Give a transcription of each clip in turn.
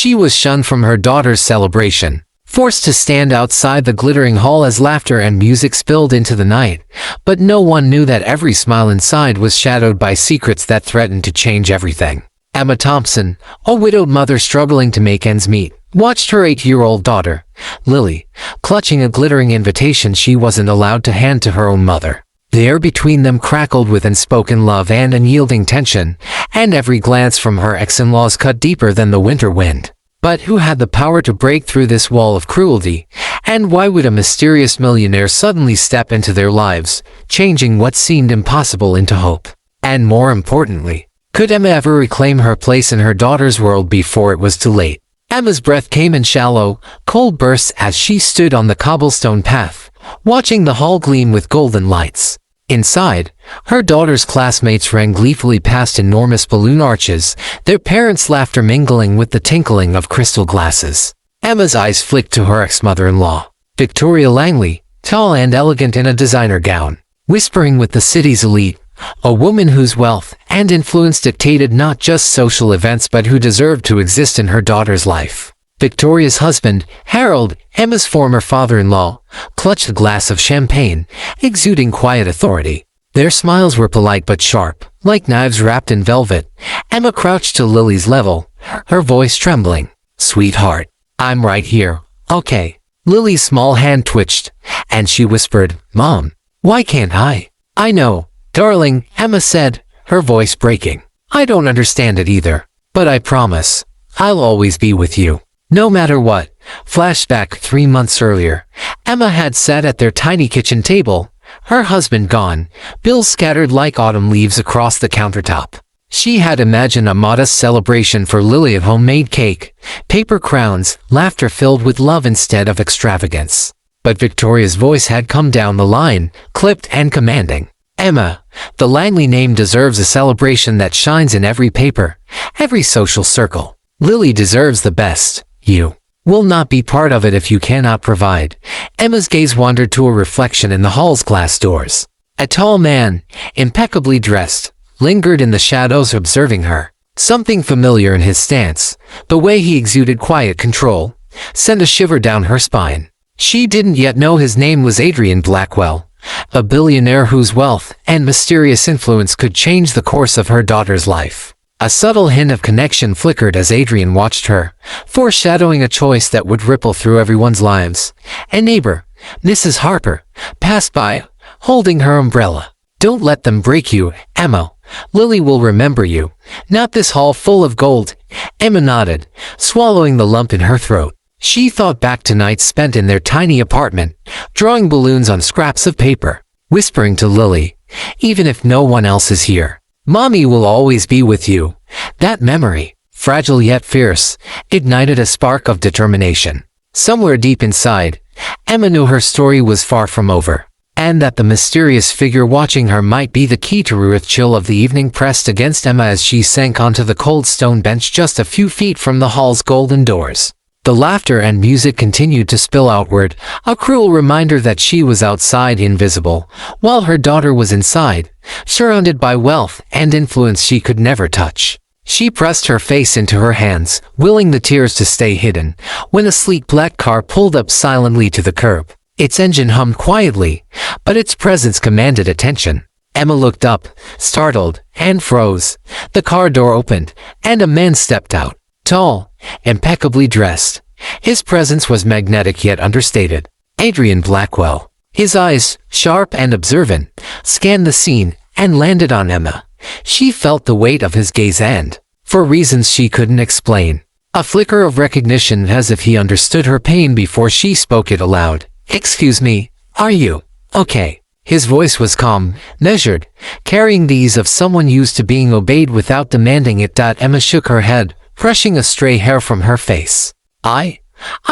She was shunned from her daughter's celebration, forced to stand outside the glittering hall as laughter and music spilled into the night, but no one knew that every smile inside was shadowed by secrets that threatened to change everything. Emma Thompson, a widowed mother struggling to make ends meet, watched her 8-year-old daughter, Lily, clutching a glittering invitation she wasn't allowed to hand to her own mother. The air between them crackled with unspoken love and unyielding tension, and every glance from her ex-in-laws cut deeper than the winter wind. But who had the power to break through this wall of cruelty, and why would a mysterious millionaire suddenly step into their lives, changing what seemed impossible into hope? And more importantly, could Emma ever reclaim her place in her daughter's world before it was too late? Emma's breath came in shallow, cold bursts as she stood on the cobblestone path, watching the hall gleam with golden lights. Inside, her daughter's classmates ran gleefully past enormous balloon arches, their parents' laughter mingling with the tinkling of crystal glasses. Emma's eyes flicked to her ex-mother-in-law, Victoria Langley, tall and elegant in a designer gown, whispering with the city's elite, a woman whose wealth and influence dictated not just social events but who deserved to exist in her daughter's life. Victoria's husband, Harold, Emma's former father-in-law, clutched a glass of champagne, exuding quiet authority. Their smiles were polite but sharp, like knives wrapped in velvet. Emma crouched to Lily's level, her voice trembling. "Sweetheart, I'm right here, okay?" Lily's small hand twitched, and she whispered, "Mom, why can't I?" "I know, darling," Emma said, her voice breaking. "I don't understand it either, but I promise, I'll always be with you. No matter what." Flashback 3 months earlier, Emma had sat at their tiny kitchen table, her husband gone, bills scattered like autumn leaves across the countertop. She had imagined a modest celebration for Lily of homemade cake, paper crowns, laughter filled with love instead of extravagance. But Victoria's voice had come down the line, clipped and commanding. "Emma, the Langley name deserves a celebration that shines in every paper, every social circle. Lily deserves the best. You will not be part of it if you cannot provide." Emma's gaze wandered to a reflection in the hall's glass doors. A tall man, impeccably dressed, lingered in the shadows observing her. Something familiar in his stance, the way he exuded quiet control, sent a shiver down her spine. She didn't yet know his name was Adrian Blackwell, a billionaire whose wealth and mysterious influence could change the course of her daughter's life. A subtle hint of connection flickered as Adrian watched her, foreshadowing a choice that would ripple through everyone's lives. A neighbor, Mrs. Harper, passed by, holding her umbrella. "Don't let them break you, Emma. Lily will remember you. Not this hall full of gold." Emma nodded, swallowing the lump in her throat. She thought back to nights spent in their tiny apartment, drawing balloons on scraps of paper, whispering to Lily, "Even if no one else is here, Mommy will always be with you." That memory, fragile yet fierce, ignited a spark of determination. Somewhere deep inside, Emma knew her story was far from over, and that the mysterious figure watching her might be the key to her. Chill of the evening pressed against Emma as she sank onto the cold stone bench just a few feet from the hall's golden doors. The laughter and music continued to spill outward, a cruel reminder that she was outside invisible, while her daughter was inside, surrounded by wealth and influence she could never touch. She pressed her face into her hands, willing the tears to stay hidden, when a sleek black car pulled up silently to the curb. Its engine hummed quietly, but its presence commanded attention. Emma looked up, startled, and froze. The car door opened, and a man stepped out. Tall, impeccably dressed. His presence was magnetic yet understated. Adrian Blackwell. His eyes, sharp and observant, scanned the scene and landed on Emma. She felt the weight of his gaze and, for reasons she couldn't explain, a flicker of recognition as if he understood her pain before she spoke it aloud. "Excuse me, are you okay?" His voice was calm, measured, carrying the ease of someone used to being obeyed without demanding it. Emma shook her head, brushing a stray hair from her face. I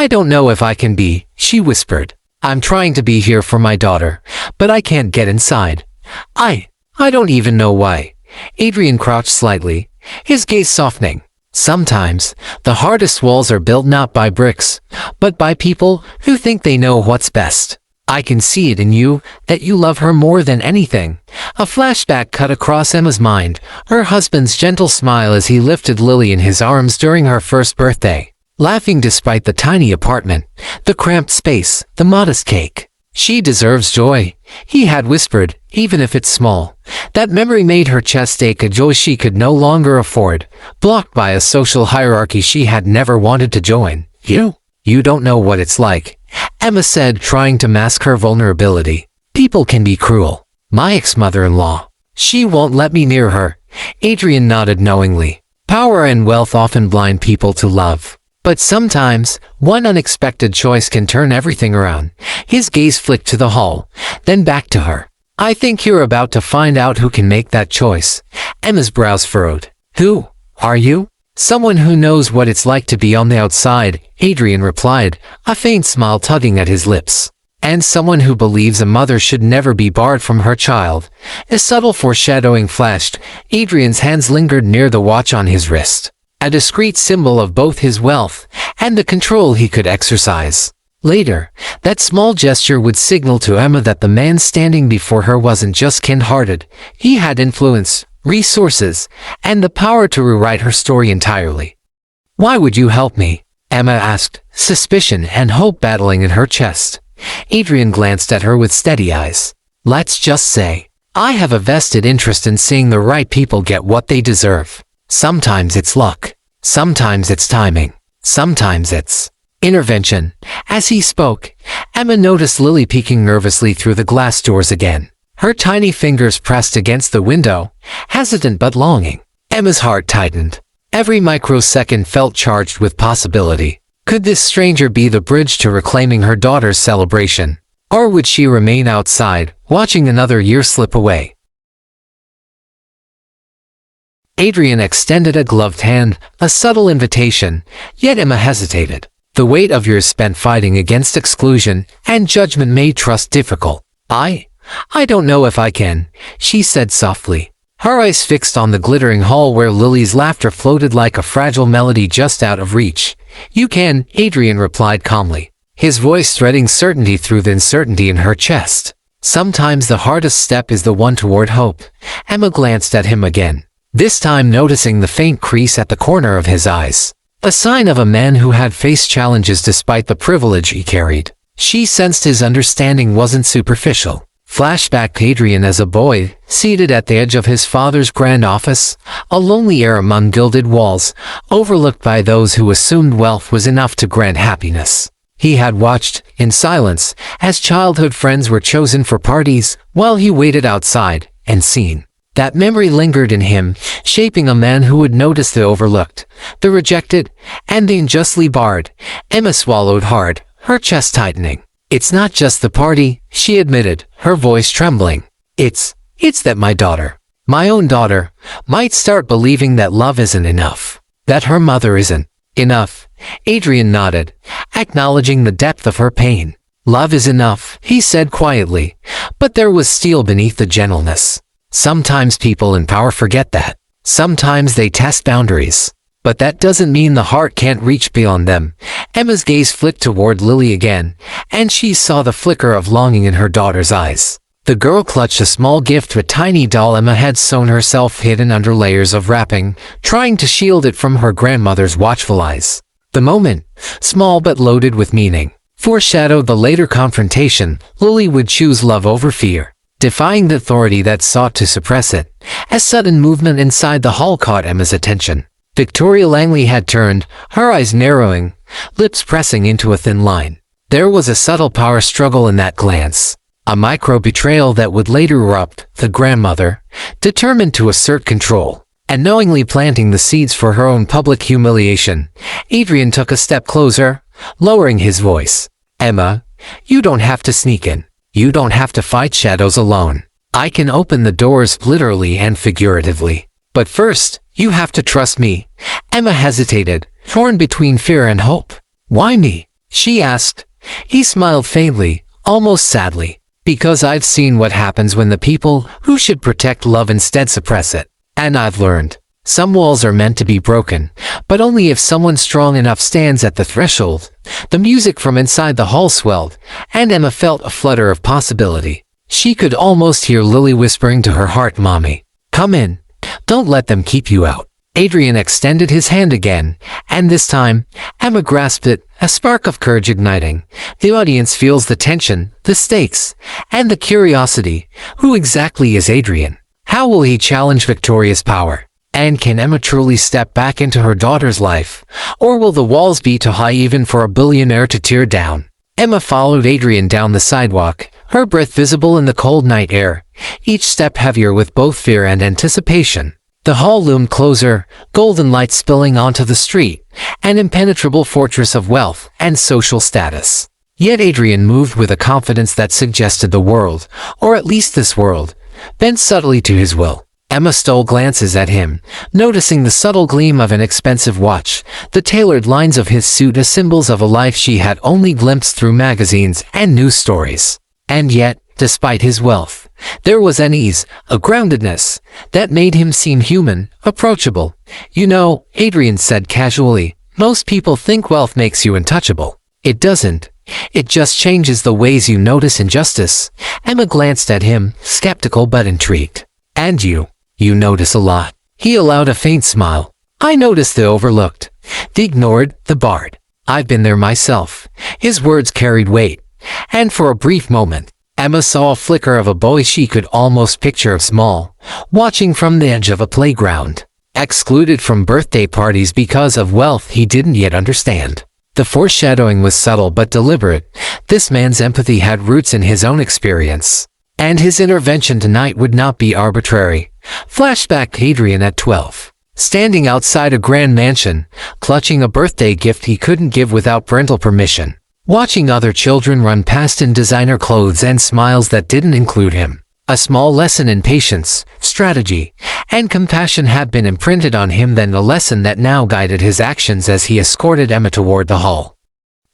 don't know if I can be," she whispered. "I'm trying to be here for my daughter, but I can't get inside. I don't even know why." Adrian crouched slightly, his gaze softening. "Sometimes, the hardest walls are built not by bricks, but by people who think they know what's best. I can see it in you, that you love her more than anything." A flashback cut across Emma's mind, her husband's gentle smile as he lifted Lily in his arms during her first birthday. laughing despite the tiny apartment, the cramped space, the modest cake. She deserves joy, he had whispered, even if it's small. That memory made her chest ache, a joy she could no longer afford, blocked by a social hierarchy she had never wanted to join. You don't know what it's like, Emma said, trying to mask her vulnerability. People can be cruel. My ex-mother-in-law. She won't let me near her. Adrian nodded knowingly. Power and wealth often blind people to love. But sometimes, one unexpected choice can turn everything around. His gaze flicked to the hall, then back to her. I think you're about to find out who can make that choice. Emma's brows furrowed. Who are you? Someone who knows what it's like to be on the outside, Adrian replied, a faint smile tugging at his lips. And someone who believes a mother should never be barred from her child. A subtle foreshadowing flashed. Adrian's hands lingered near the watch on his wrist, a discreet symbol of both his wealth and the control he could exercise. Later, that small gesture would signal to Emma that the man standing before her wasn't just kind-hearted. He had influence, resources, and the power to rewrite her story entirely. Why would you help me? Emma asked, suspicion and hope battling in her chest. Adrian glanced at her with steady eyes. Let's just say, I have a vested interest in seeing the right people get what they deserve. Sometimes it's luck. Sometimes it's timing. Sometimes it's intervention. As he spoke, Emma noticed Lily peeking nervously through the glass doors again. Her tiny fingers pressed against the window, hesitant but longing. Emma's heart tightened. Every microsecond felt charged with possibility. Could this stranger be the bridge to reclaiming her daughter's celebration? Or would she remain outside, watching another year slip away? Adrian extended a gloved hand, a subtle invitation, yet Emma hesitated. The weight of years spent fighting against exclusion and judgment made trust difficult. I don't know if I can, she said softly. Her eyes fixed on the glittering hall where Lily's laughter floated like a fragile melody just out of reach. You can, Adrian replied calmly, his voice threading certainty through the uncertainty in her chest. Sometimes the hardest step is the one toward hope. Emma glanced at him again, this time noticing the faint crease at the corner of his eyes. A sign of a man who had faced challenges despite the privilege he carried. She sensed his understanding wasn't superficial. Flashback to Adrian as a boy, seated at the edge of his father's grand office, a lonely heir among gilded walls, overlooked by those who assumed wealth was enough to grant happiness. He had watched, in silence, as childhood friends were chosen for parties, while he waited outside, and seen. That memory lingered in him, shaping a man who would notice the overlooked, the rejected, and the unjustly barred. Emma swallowed hard, her chest tightening. It's not just the party, she admitted, her voice trembling. It's that my daughter, my own daughter, might start believing that love isn't enough. That her mother isn't enough. Adrian nodded, acknowledging the depth of her pain. Love is enough, he said quietly, but there was steel beneath the gentleness. Sometimes people in power forget that. Sometimes they test boundaries. But that doesn't mean the heart can't reach beyond them. Emma's gaze flicked toward Lily again, and she saw the flicker of longing in her daughter's eyes. The girl clutched a small gift, a tiny doll Emma had sewn herself hidden under layers of wrapping, trying to shield it from her grandmother's watchful eyes. The moment, small but loaded with meaning, foreshadowed the later confrontation. Lily would choose love over fear, defying the authority that sought to suppress it. A sudden movement inside the hall caught Emma's attention. Victoria Langley had turned, her eyes narrowing, lips pressing into a thin line. There was a subtle power struggle in that glance, a micro-betrayal that would later erupt. The grandmother, determined to assert control, and knowingly planting the seeds for her own public humiliation. Adrian took a step closer, lowering his voice. Emma, you don't have to sneak in. You don't have to fight shadows alone. I can open the doors literally and figuratively. But first, you have to trust me. Emma hesitated, torn between fear and hope. Why me? She asked. He smiled faintly, almost sadly. Because I've seen what happens when the people who should protect love instead suppress it. And I've learned. Some walls are meant to be broken, but only if someone strong enough stands at the threshold. The music from inside the hall swelled, and Emma felt a flutter of possibility. She could almost hear Lily whispering to her heart, Mommy, come in. Don't let them keep you out. Adrian extended his hand again, and this time, Emma grasped it, a spark of courage igniting. The audience feels the tension, the stakes, and the curiosity. Who exactly is Adrian? How will he challenge Victoria's power? And can Emma truly step back into her daughter's life? Or will the walls be too high even for a billionaire to tear down? Emma followed Adrian down the sidewalk, her breath visible in the cold night air, each step heavier with both fear and anticipation. The hall loomed closer, golden light spilling onto the street, an impenetrable fortress of wealth and social status. Yet Adrian moved with a confidence that suggested the world, or at least this world, bent subtly to his will. Emma stole glances at him, noticing the subtle gleam of an expensive watch, the tailored lines of his suit as symbols of a life she had only glimpsed through magazines and news stories. And yet, despite his wealth, there was an ease, a groundedness, that made him seem human, approachable. "You know," Adrian said casually, "most people think wealth makes you untouchable. It doesn't. It just changes the ways you notice injustice." Emma glanced at him, skeptical but intrigued. "And you notice a lot." He allowed a faint smile. "I notice the overlooked, the ignored, the barred. I've been there myself." His words carried weight, and for a brief moment, Emma saw a flicker of a boy she could almost picture small, watching from the edge of a playground, excluded from birthday parties because of wealth he didn't yet understand. The foreshadowing was subtle but deliberate. This man's empathy had roots in his own experience, and his intervention tonight would not be arbitrary. Flashback to Adrian at 12. Standing outside a grand mansion, clutching a birthday gift he couldn't give without parental permission. Watching other children run past in designer clothes and smiles that didn't include him. A small lesson in patience, strategy, and compassion had been imprinted on him, then a lesson that now guided his actions as he escorted Emma toward the hall.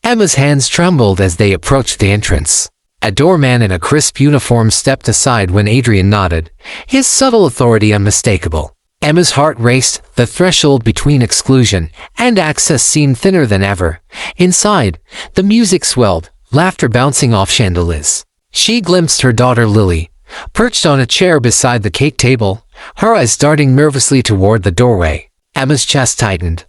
Emma's hands trembled as they approached the entrance. A doorman in a crisp uniform stepped aside when Adrian nodded, his subtle authority unmistakable. Emma's heart raced, the threshold between exclusion and access seemed thinner than ever. Inside, the music swelled, laughter bouncing off chandeliers. She glimpsed her daughter Lily, perched on a chair beside the cake table, her eyes darting nervously toward the doorway. Emma's chest tightened.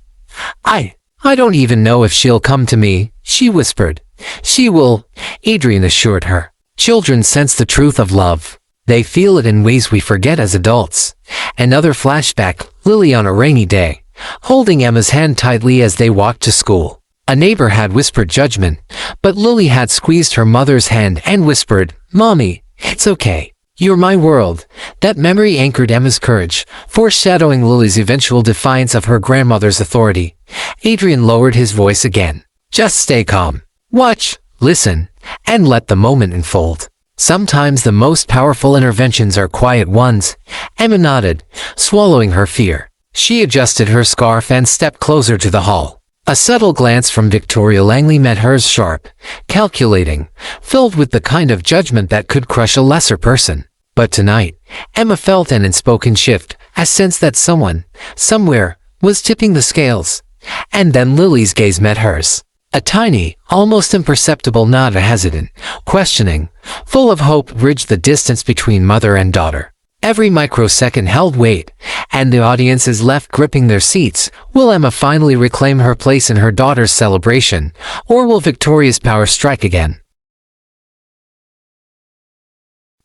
I don't even know if she'll come to me," she whispered. "She will," Adrian assured her. Children sense the truth of love. They feel it in ways we forget as adults. Another flashback, Lily on a rainy day, holding Emma's hand tightly as they walked to school. A neighbor had whispered judgment, but Lily had squeezed her mother's hand and whispered, "Mommy, it's okay. You're my world." That memory anchored Emma's courage, foreshadowing Lily's eventual defiance of her grandmother's authority. Adrian lowered his voice again. "Just stay calm. Watch, listen, and let the moment unfold. Sometimes the most powerful interventions are quiet ones." Emma nodded, swallowing her fear. She adjusted her scarf and stepped closer to the hall. A subtle glance from Victoria Langley met hers, sharp, calculating, filled with the kind of judgment that could crush a lesser person. But tonight, Emma felt an unspoken shift, a sense that someone, somewhere, was tipping the scales. And then Lily's gaze met hers. A tiny, almost imperceptible nod, a hesitant, questioning, full of hope, bridged the distance between mother and daughter. Every microsecond held weight, and the audience is left gripping their seats. Will Emma finally reclaim her place in her daughter's celebration, or will Victoria's power strike again?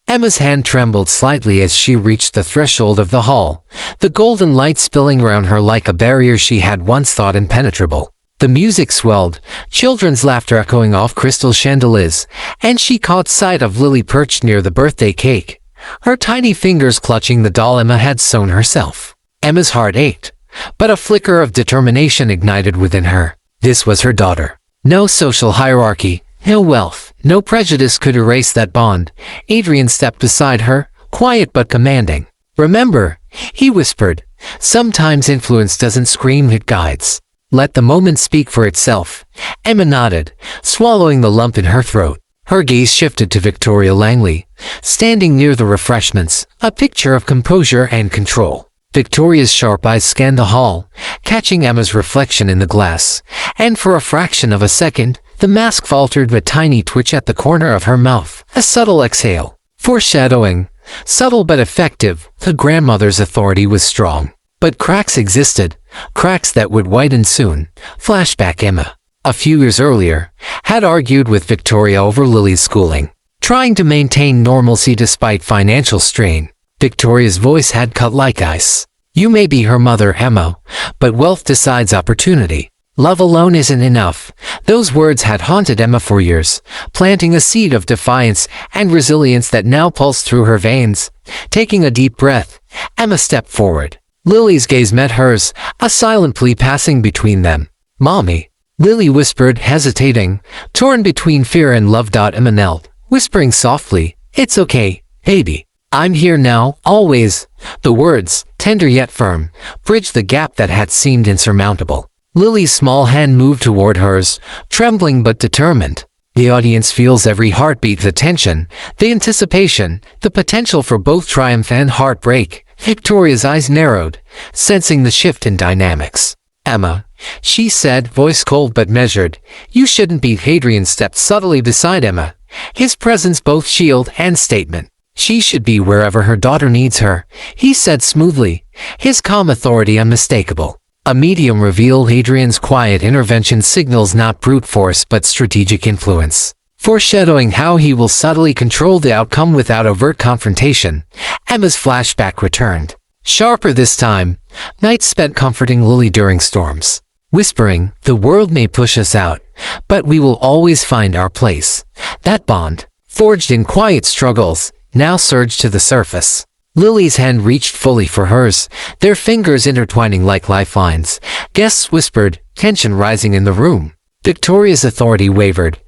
Emma's hand trembled slightly as she reached the threshold of the hall, the golden light spilling around her like a barrier she had once thought impenetrable. The music swelled, children's laughter echoing off crystal chandeliers, and she caught sight of Lily perched near the birthday cake, her tiny fingers clutching the doll Emma had sewn herself. Emma's heart ached, but a flicker of determination ignited within her. This was her daughter. No social hierarchy, no wealth, no prejudice could erase that bond. Adrian stepped beside her, quiet but commanding. "Remember," he whispered, "sometimes influence doesn't scream, it guides. Let the moment speak for itself." Emma nodded, swallowing the lump in her throat. Her gaze shifted to Victoria Langley, standing near the refreshments, a picture of composure and control. Victoria's sharp eyes scanned the hall, catching Emma's reflection in the glass, and for a fraction of a second, the mask faltered, a tiny twitch at the corner of her mouth, a subtle exhale. Foreshadowing, subtle but effective, the grandmother's authority was strong. But cracks existed, cracks that would widen soon. Flashback. Emma, a few years earlier, had argued with Victoria over Lily's schooling, trying to maintain normalcy despite financial strain. Victoria's voice had cut like ice. You may be her mother, Emma, but wealth decides opportunity. Love alone isn't enough. Those words had haunted Emma for years, planting a seed of defiance and resilience that now pulsed through her veins. Taking a deep breath, Emma stepped forward. Lily's gaze met hers, a silent plea passing between them. Mommy, Lily whispered, hesitating, torn between fear and love. Emma knelt, whispering softly, It's okay, baby. I'm here now, always. The words, tender yet firm, bridged the gap that had seemed insurmountable. Lily's small hand moved toward hers, trembling but determined. The audience feels every heartbeat, the tension, the anticipation, the potential for both triumph and heartbreak. Victoria's eyes narrowed, sensing the shift in dynamics. Emma, she said, voice cold but measured, you shouldn't be. Hadrian stepped subtly beside Emma, his presence both shield and statement. She should be wherever her daughter needs her, he said smoothly, his calm authority unmistakable. A medium revealed Hadrian's quiet intervention signals not brute force but strategic influence, foreshadowing how he will subtly control the outcome without overt confrontation. Emma's flashback returned, sharper this time. Nights spent comforting Lily during storms, whispering, the world may push us out, but we will always find our place. That bond, forged in quiet struggles, now surged to the surface. Lily's hand reached fully for hers, their fingers intertwining like lifelines. Guests whispered, tension rising in the room. Victoria's authority wavered,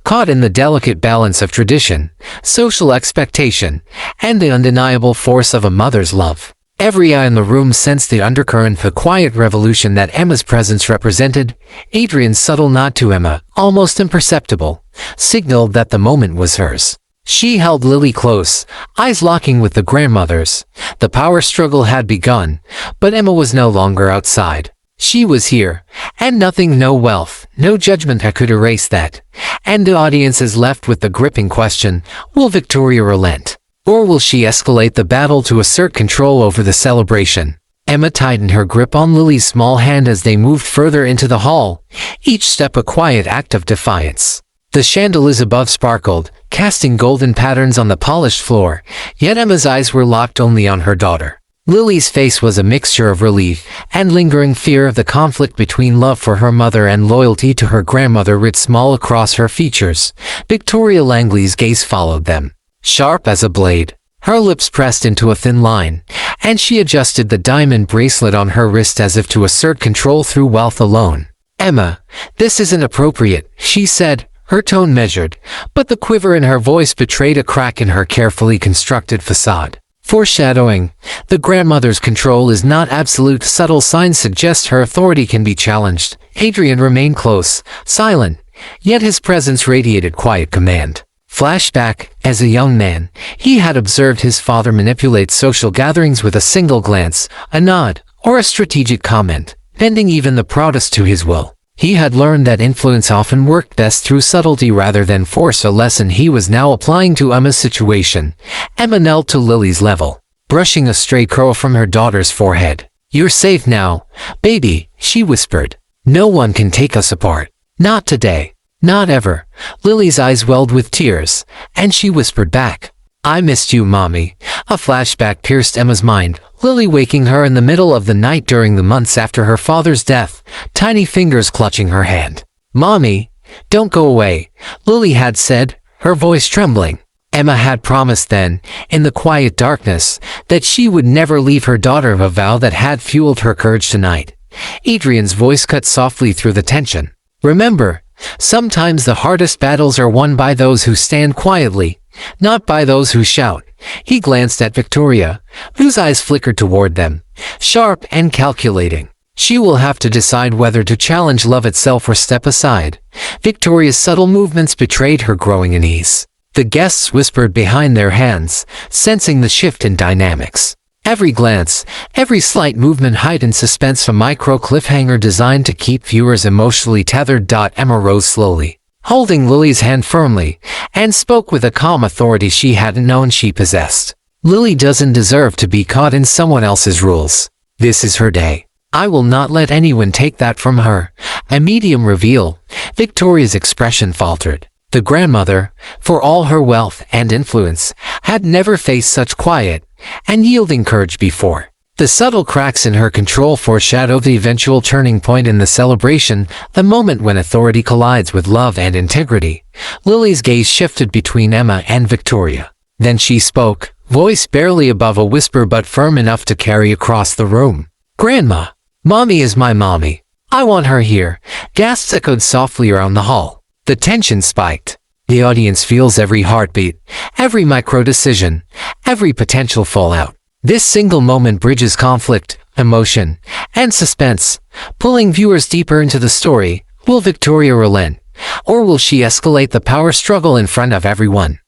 caught in the delicate balance of tradition, social expectation, and the undeniable force of a mother's love. Every eye in the room sensed the undercurrent, the quiet revolution that Emma's presence represented. Adrian's subtle nod to Emma, almost imperceptible, signaled that the moment was hers. She held Lily close, eyes locking with the grandmother's. The power struggle had begun, but Emma was no longer outside. She was here, and nothing, no wealth, no judgment could erase that. And the audience is left with the gripping question, will Victoria relent? Or will she escalate the battle to assert control over the celebration? Emma tightened her grip on Lily's small hand as they moved further into the hall, each step a quiet act of defiance. The chandeliers above sparkled, casting golden patterns on the polished floor, yet Emma's eyes were locked only on her daughter. Lily's face was a mixture of relief and lingering fear of the conflict between love for her mother and loyalty to her grandmother writ small across her features. Victoria Langley's gaze followed them, sharp as a blade. Her lips pressed into a thin line, and she adjusted the diamond bracelet on her wrist as if to assert control through wealth alone. Emma, this isn't appropriate, she said, her tone measured, but the quiver in her voice betrayed a crack in her carefully constructed facade. Foreshadowing, the grandmother's control is not absolute. Subtle signs suggest her authority can be challenged. Hadrian remained close, silent, yet his presence radiated quiet command. Flashback, as a young man, he had observed his father manipulate social gatherings with a single glance, a nod, or a strategic comment, bending even the proudest to his will. He had learned that influence often worked best through subtlety rather than force, a lesson he was now applying to Emma's situation. Emma knelt to Lily's level, brushing a stray curl from her daughter's forehead. You're safe now, baby, she whispered. No one can take us apart. Not today. Not ever. Lily's eyes welled with tears, and she whispered back, I missed you, Mommy. A flashback pierced Emma's mind, Lily waking her in the middle of the night during the months after her father's death, tiny fingers clutching her hand. Mommy, don't go away, Lily had said, her voice trembling. Emma had promised then, in the quiet darkness, that she would never leave her daughter, a vow that had fueled her courage tonight. Adrian's voice cut softly through the tension. Remember, sometimes the hardest battles are won by those who stand quietly, not by those who shout. He glanced at Victoria, whose eyes flickered toward them, sharp and calculating. She will have to decide whether to challenge love itself or step aside. Victoria's subtle movements betrayed her growing unease. The guests whispered behind their hands, sensing the shift in dynamics. Every glance, every slight movement heightened suspense, a micro cliffhanger designed to keep viewers emotionally tethered. Emma rose slowly, holding Lily's hand firmly, and spoke with a calm authority she hadn't known she possessed. Lily doesn't deserve to be caught in someone else's rules. This is her day. I will not let anyone take that from her. A medium reveal. Victoria's expression faltered. The grandmother, for all her wealth and influence, had never faced such quiet and yielding courage before. The subtle cracks in her control foreshadowed the eventual turning point in the celebration, the moment when authority collides with love and integrity. Lily's gaze shifted between Emma and Victoria. Then she spoke, voice barely above a whisper but firm enough to carry across the room. "Grandma, Mommy is my mommy. I want her here." Gasps echoed softly around the hall. The tension spiked. The audience feels every heartbeat, every micro-decision, every potential fallout. This single moment bridges conflict, emotion, and suspense, pulling viewers deeper into the story. Will Victoria relent, or will she escalate the power struggle in front of everyone?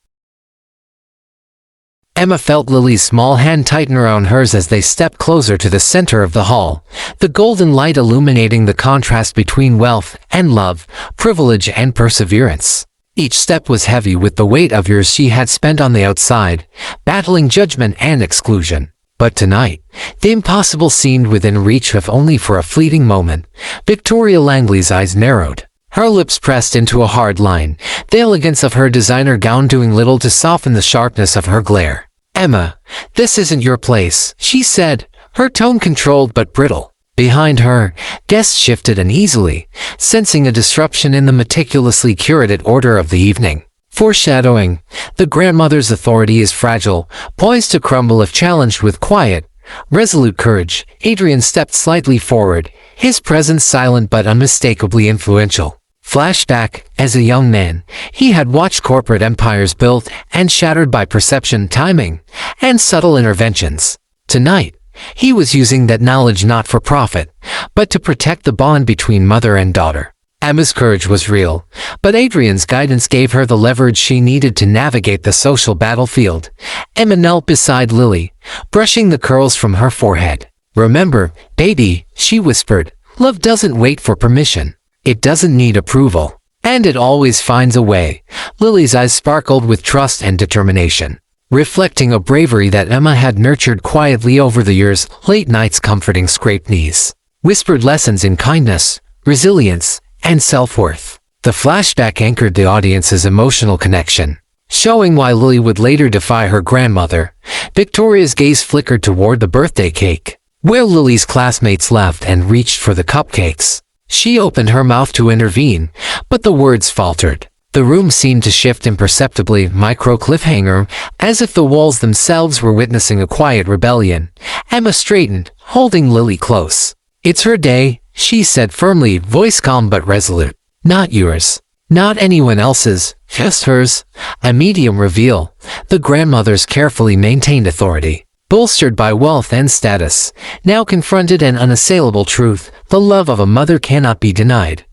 Emma felt Lily's small hand tighten around hers as they stepped closer to the center of the hall, the golden light illuminating the contrast between wealth and love, privilege and perseverance. Each step was heavy with the weight of years she had spent on the outside, battling judgment and exclusion. But tonight, the impossible seemed within reach if only for a fleeting moment. Victoria Langley's eyes narrowed. Her lips pressed into a hard line, the elegance of her designer gown doing little to soften the sharpness of her glare. "Emma, this isn't your place," she said, her tone controlled but brittle. Behind her, guests shifted uneasily, sensing a disruption in the meticulously curated order of the evening. Foreshadowing, the grandmother's authority is fragile, poised to crumble if challenged with quiet, resolute courage. Adrian stepped slightly forward, his presence silent but unmistakably influential. Flashback, as a young man, he had watched corporate empires built and shattered by perception, timing, and subtle interventions. Tonight, he was using that knowledge not for profit, but to protect the bond between mother and daughter. Emma's courage was real, but Adrian's guidance gave her the leverage she needed to navigate the social battlefield. Emma knelt beside Lily, brushing the curls from her forehead. "Remember, baby," she whispered, "love doesn't wait for permission. It doesn't need approval. And it always finds a way." Lily's eyes sparkled with trust and determination, reflecting a bravery that Emma had nurtured quietly over the years. Late nights comforting scraped knees, whispered lessons in kindness, resilience, and self-worth. The flashback anchored the audience's emotional connection, showing why Lily would later defy her grandmother. Victoria's gaze flickered toward the birthday cake, where Lily's classmates laughed and reached for the cupcakes. She opened her mouth to intervene, but the words faltered. The room seemed to shift imperceptibly, micro-cliffhanger, as if the walls themselves were witnessing a quiet rebellion. Emma straightened, holding Lily close. "It's her day," she said firmly, voice calm but resolute. "Not yours. Not anyone else's. Just hers." A medium reveal. The grandmother's carefully maintained authority, bolstered by wealth and status, now confronted an unassailable truth: the love of a mother cannot be denied.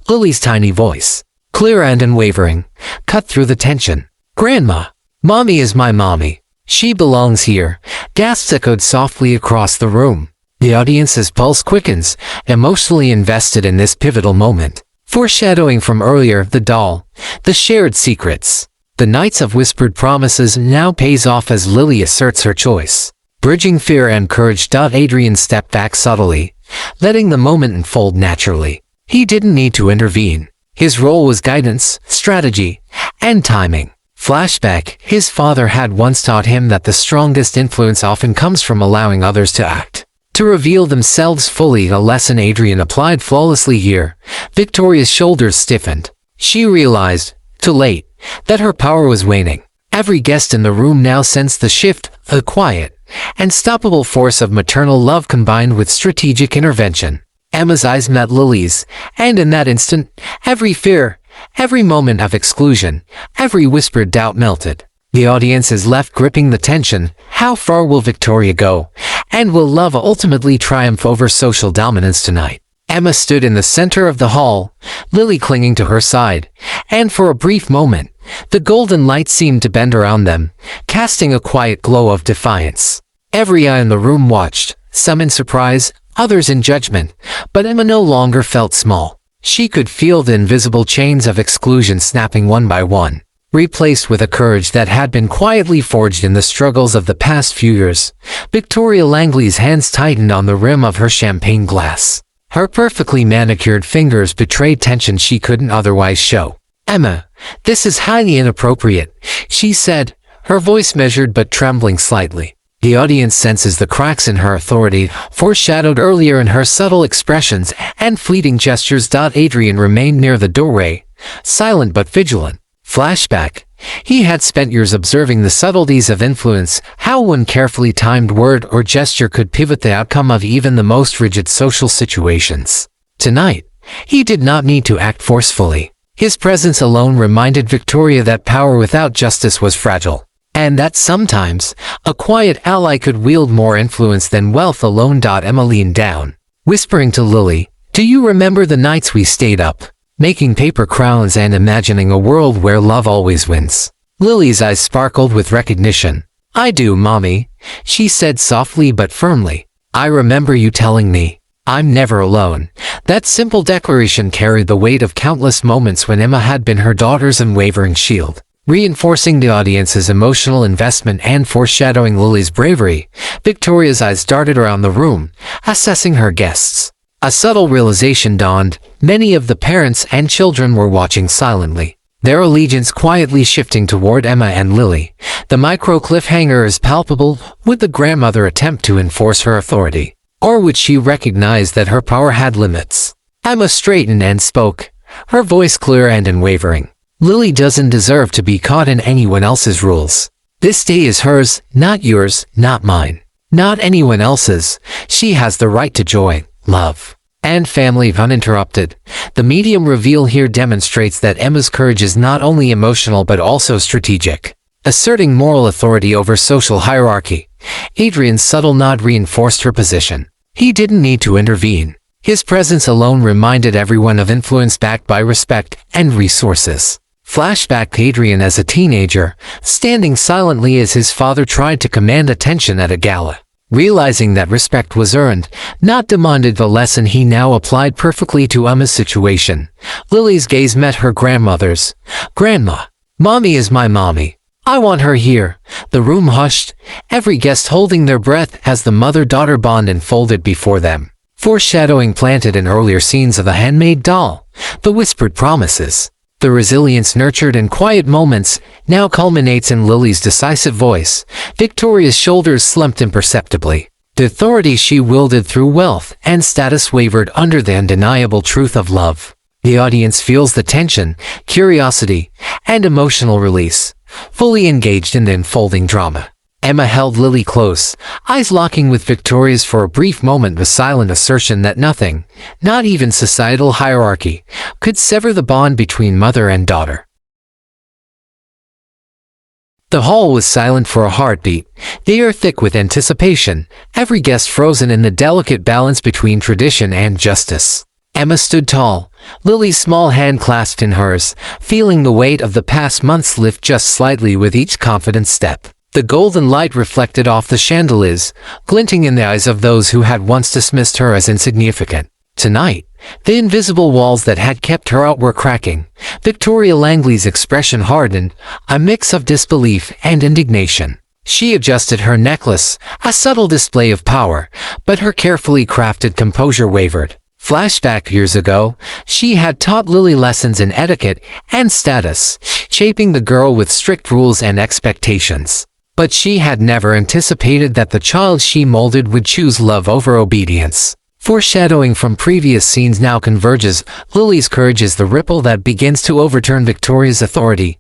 Lily's tiny voice, clear and unwavering, cut through the tension. "Grandma, Mommy is my mommy. She belongs here." Gasps echoed softly across the room. The audience's pulse quickens, emotionally invested in this pivotal moment. Foreshadowing from earlier, the doll, the shared secrets, the nights of whispered promises now pays off as Lily asserts her choice. Bridging fear and courage. Adrian stepped back subtly, letting the moment unfold naturally. He didn't need to intervene. His role was guidance, strategy, and timing. Flashback, his father had once taught him that the strongest influence often comes from allowing others to act, to reveal themselves fully, a lesson Adrian applied flawlessly here. Victoria's shoulders stiffened. She realized, too late, that her power was waning. Every guest in the room now sensed the shift, a quiet, unstoppable force of maternal love combined with strategic intervention. Emma's eyes met Lily's, and in that instant, every fear, every moment of exclusion, every whispered doubt melted. The audience is left gripping the tension. How far will Victoria go? And will love ultimately triumph over social dominance tonight? Emma stood in the center of the hall, Lily clinging to her side, and for a brief moment, the golden light seemed to bend around them, casting a quiet glow of defiance. Every eye in the room watched, some in surprise, others in judgment, but Emma no longer felt small. She could feel the invisible chains of exclusion snapping one by one. replaced with a courage that had been quietly forged in the struggles of the past few years. Victoria Langley's hands tightened on the rim of her champagne glass. Her perfectly manicured fingers betrayed tension she couldn't otherwise show. "Emma, this is highly inappropriate," she said, her voice measured but trembling slightly. The audience senses the cracks in her authority, foreshadowed earlier in her subtle expressions and fleeting gestures. Adrian remained near the doorway, silent but vigilant. Flashback. He had spent years observing the subtleties of influence, how one carefully timed word or gesture could pivot the outcome of even the most rigid social situations. Tonight, he did not need to act forcefully. His presence alone reminded Victoria that power without justice was fragile, and that sometimes, a quiet ally could wield more influence than wealth alone. Emma leaned down, whispering to Lily, "Do you remember the nights we stayed up, making paper crowns and imagining a world where love always wins?" Lily's eyes sparkled with recognition. "I do, Mommy," she said softly but firmly. "I remember you telling me, I'm never alone." That simple declaration carried the weight of countless moments when Emma had been her daughter's unwavering shield. Reinforcing the audience's emotional investment and foreshadowing Lily's bravery, Victoria's eyes darted around the room, assessing her guests. A subtle realization dawned. Many of the parents and children were watching silently, their allegiance quietly shifting toward Emma and Lily. The micro cliffhanger is palpable. Would the grandmother attempt to enforce her authority, or would she recognize that her power had limits? Emma straightened and spoke, her voice clear and unwavering. "Lily doesn't deserve to be caught in anyone else's rules. This day is hers, not yours, not mine, not anyone else's. She has the right to joy, love, and family." Uninterrupted. The medium reveal here demonstrates that Emma's courage is not only emotional but also strategic, asserting moral authority over social hierarchy. Adrian's subtle nod reinforced her position. He didn't need to intervene. His presence alone reminded everyone of influence backed by respect and resources. Flashback to Adrian as a teenager, standing silently as his father tried to command attention at a gala. Realizing that respect was earned, not demanded, the lesson he now applied perfectly to Emma's situation. Lily's gaze met her grandmother's. "Grandma, Mommy is my mommy. I want her here." The room hushed, every guest holding their breath as the mother-daughter bond unfolded before them. Foreshadowing planted in earlier scenes of The Handmaid Doll, the whispered promises, the resilience nurtured in quiet moments, now culminates in Lily's decisive voice. Victoria's shoulders slumped imperceptibly. The authority she wielded through wealth and status wavered under the undeniable truth of love. The audience feels the tension, curiosity, and emotional release, fully engaged in the unfolding drama. Emma held Lily close, eyes locking with Victoria's for a brief moment, the silent assertion that nothing, not even societal hierarchy, could sever the bond between mother and daughter. The hall was silent for a heartbeat, the air thick with anticipation, every guest frozen in the delicate balance between tradition and justice. Emma stood tall, Lily's small hand clasped in hers, feeling the weight of the past months lift just slightly with each confident step. The golden light reflected off the chandeliers, glinting in the eyes of those who had once dismissed her as insignificant. Tonight, the invisible walls that had kept her out were cracking. Victoria Langley's expression hardened, a mix of disbelief and indignation. She adjusted her necklace, a subtle display of power, but her carefully crafted composure wavered. Flashback years ago, she had taught Lily lessons in etiquette and status, shaping the girl with strict rules and expectations. But she had never anticipated that the child she molded would choose love over obedience. Foreshadowing from previous scenes now converges. Lily's courage is the ripple that begins to overturn Victoria's authority.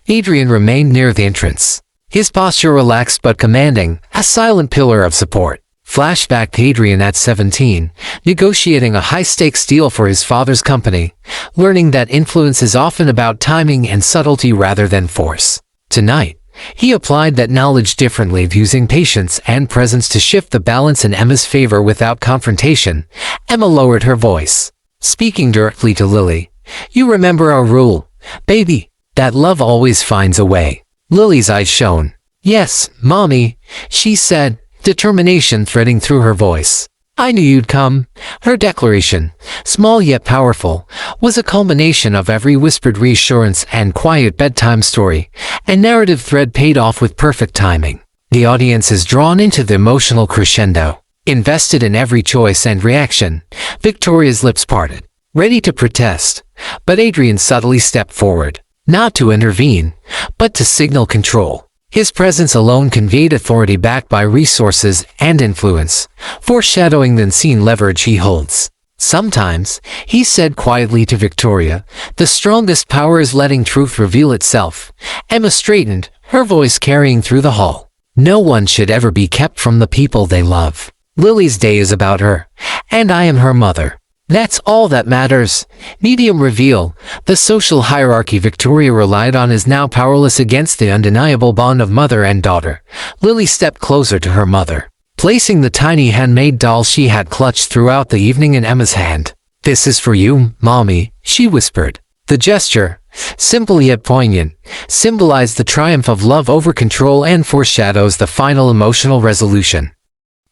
Adrian remained near the entrance, his posture relaxed but commanding, a silent pillar of support. Flashback to Adrian at 17, negotiating a high-stakes deal for his father's company, learning that influence is often about timing and subtlety rather than force. Tonight, he applied that knowledge differently, using patience and presence to shift the balance in Emma's favor without confrontation. Emma lowered her voice, speaking directly to Lily. "You remember our rule, baby, that love always finds a way." Lily's eyes shone. "Yes, Mommy," she said, determination threading through her voice. I knew you'd come. Her declaration, small yet powerful, was a culmination of every whispered reassurance and quiet bedtime story, a narrative thread paid off with perfect timing. The audience is drawn into the emotional crescendo, invested in every choice and reaction. Victoria's lips parted, ready to protest, but Adrian subtly stepped forward, not to intervene, but to signal control. His presence alone conveyed authority backed by resources and influence, foreshadowing the unseen leverage he holds. Sometimes, he said quietly to Victoria, the strongest power is letting truth reveal itself. Emma straightened, her voice carrying through the hall. No one should ever be kept from the people they love. Lily's day is about her, and I am her mother. That's all that matters. Medium reveal. The social hierarchy Victoria relied on is now powerless against the undeniable bond of mother and daughter. Lily stepped closer to her mother, placing the tiny handmade doll she had clutched throughout the evening in Emma's hand. This is for you, Mommy, she whispered. The gesture, simple yet poignant, symbolized the triumph of love over control and foreshadows the final emotional resolution.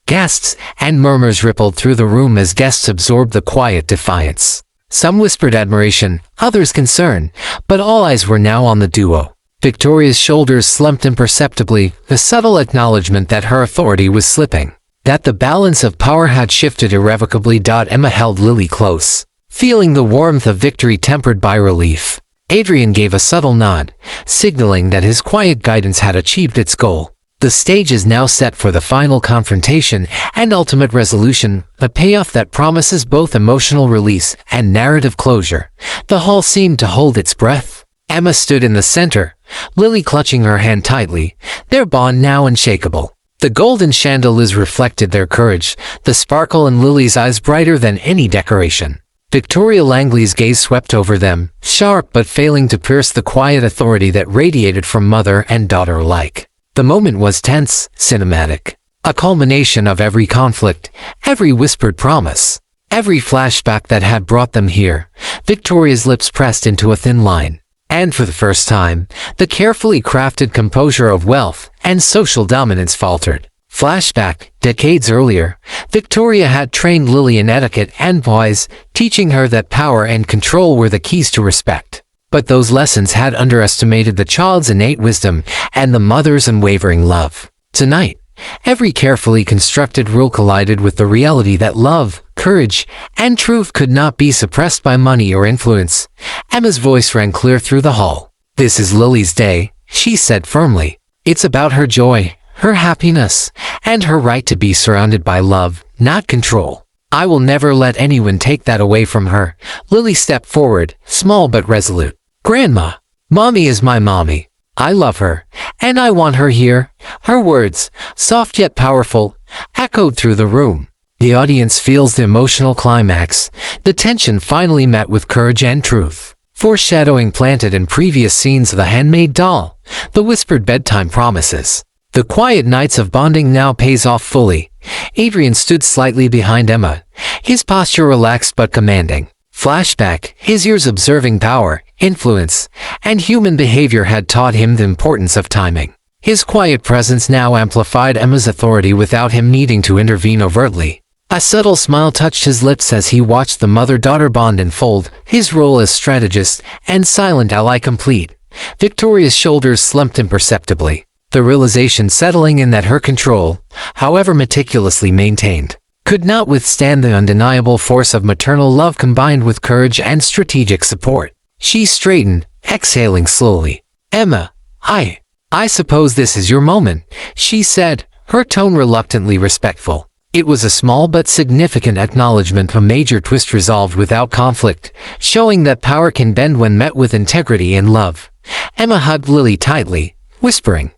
Gasps and murmurs rippled through the room as guests absorbed the quiet defiance. Some whispered admiration, others concern, but all eyes were now on the duo. Victoria's shoulders slumped imperceptibly, the subtle acknowledgement that her authority was slipping, that the balance of power had shifted irrevocably. Emma held Lily close, feeling the warmth of victory tempered by relief. Adrian gave a subtle nod, signaling that his quiet guidance had achieved its goal. The stage is now set for the final confrontation and ultimate resolution, a payoff that promises both emotional release and narrative closure. The hall seemed to hold its breath. Emma stood in the center, Lily clutching her hand tightly, their bond now unshakable. The golden chandeliers reflected their courage, the sparkle in Lily's eyes brighter than any decoration. Victoria Langley's gaze swept over them, sharp but failing to pierce the quiet authority that radiated from mother and daughter alike. The moment was tense, cinematic, a culmination of every conflict, every whispered promise, every flashback that had brought them here. Victoria's lips pressed into a thin line, and for the first time, the carefully crafted composure of wealth and social dominance faltered. Flashback, decades earlier, Victoria had trained Lily in etiquette and poise, teaching her that power and control were the keys to respect. But those lessons had underestimated the child's innate wisdom and the mother's unwavering love. Tonight, every carefully constructed rule collided with the reality that love, courage, and truth could not be suppressed by money or influence. Emma's voice rang clear through the hall. This is Lily's day, she said firmly. It's about her joy, her happiness, and her right to be surrounded by love, not control. I will never let anyone take that away from her. Lily stepped forward, small but resolute. Grandma, Mommy is my mommy. I love her, and I want her here. Her words, soft yet powerful, echoed through the room. The audience feels the emotional climax. The tension finally met with courage and truth. Foreshadowing planted in previous scenes of the handmade doll, the whispered bedtime promises. The quiet nights of bonding now pays off fully. Adrian stood slightly behind Emma, his posture relaxed but commanding. Flashback, his years observing power, influence, and human behavior had taught him the importance of timing. His quiet presence now amplified Emma's authority without him needing to intervene overtly. A subtle smile touched his lips as he watched the mother-daughter bond unfold, his role as strategist and silent ally complete. Victoria's shoulders slumped imperceptibly, the realization settling in that her control, however meticulously maintained, could not withstand the undeniable force of maternal love combined with courage and strategic support. She straightened, exhaling slowly. Emma, I suppose this is your moment, she said, her tone reluctantly respectful. It was a small but significant acknowledgement, a major twist resolved without conflict, showing that power can bend when met with integrity and love. Emma hugged Lily tightly, whispering,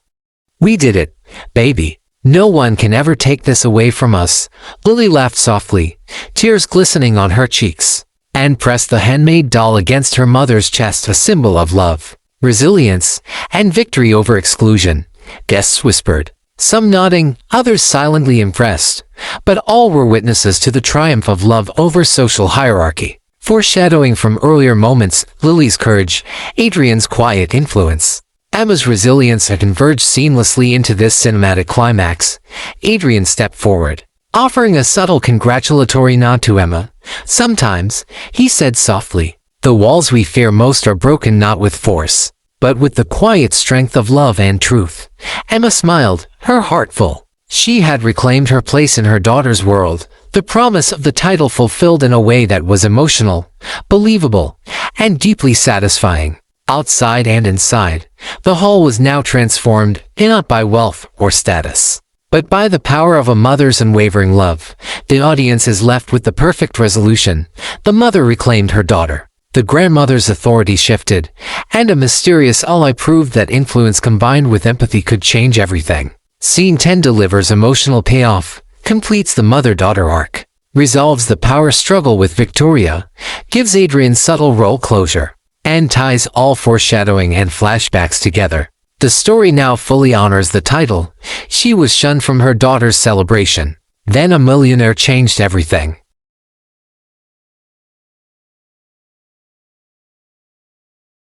"We did it, baby. No one can ever take this away from us." Lily laughed softly, tears glistening on her cheeks, and pressed the handmade doll against her mother's chest, a symbol of love, resilience, and victory over exclusion. Guests whispered, some nodding, others silently impressed, but all were witnesses to the triumph of love over social hierarchy. Foreshadowing from earlier moments, Lily's courage, Adrian's quiet influence, Emma's resilience had converged seamlessly into this cinematic climax. Adrian stepped forward, offering a subtle congratulatory nod to Emma. Sometimes, he said softly, the walls we fear most are broken not with force, but with the quiet strength of love and truth. Emma smiled, her heart full. She had reclaimed her place in her daughter's world, the promise of the title fulfilled in a way that was emotional, believable, and deeply satisfying. Outside and inside, the hall was now transformed, not by wealth or status, but by the power of a mother's unwavering love. The audience is left with the perfect resolution. The mother reclaimed her daughter. The grandmother's authority shifted, and a mysterious ally proved that influence combined with empathy could change everything. Scene 10 delivers emotional payoff, completes the mother-daughter arc, resolves the power struggle with Victoria, gives Adrian subtle role closure, and ties all foreshadowing and flashbacks together. The story now fully honors the title. She was shunned from her daughter's celebration. Then a millionaire changed everything.